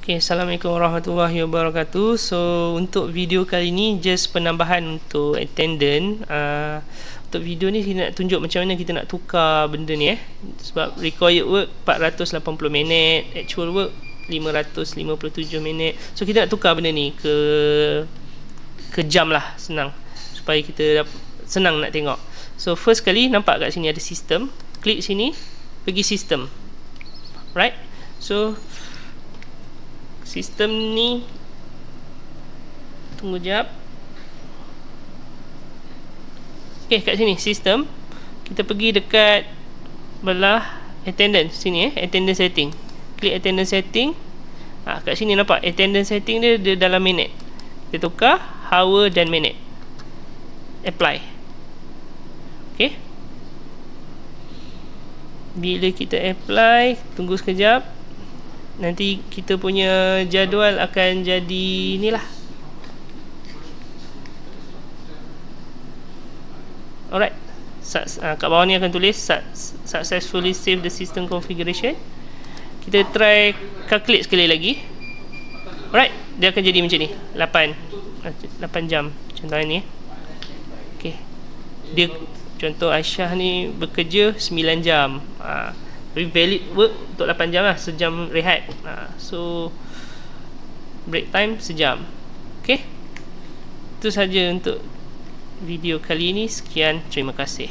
Okay, Assalamualaikum warahmatullahi wabarakatuh. So untuk video kali ni just penambahan untuk attendant. Untuk video ni saya nak tunjuk macam mana kita nak tukar benda ni sebab required work 480 minit, actual work 557 minit. So kita nak tukar benda ni ke jam lah, senang supaya kita senang nak tengok. So first kali nampak kat sini ada sistem, klik sini, pergi sistem, right? So sistem ni, tunggu jap. Ok, kat sini sistem, kita pergi dekat belah attendance sini attendance setting, klik attendance setting. Kat sini nampak attendance setting dia dalam minit. Kita tukar hour dan minit, apply. Ok, bila kita apply, tunggu sekejap. Nanti kita punya jadual akan jadi inilah. Alright, kat bawah ni akan tulis successfully save the system configuration. Kita try calculate sekali lagi. Alright, dia akan jadi macam ni, 8 jam contoh ni. Okay, dia contoh Aisyah ni bekerja 9 jam. Tapi valid work untuk 8 jam lah, sejam rehat. So break time sejam. Okay, itu saja untuk video kali ini. Sekian, terima kasih.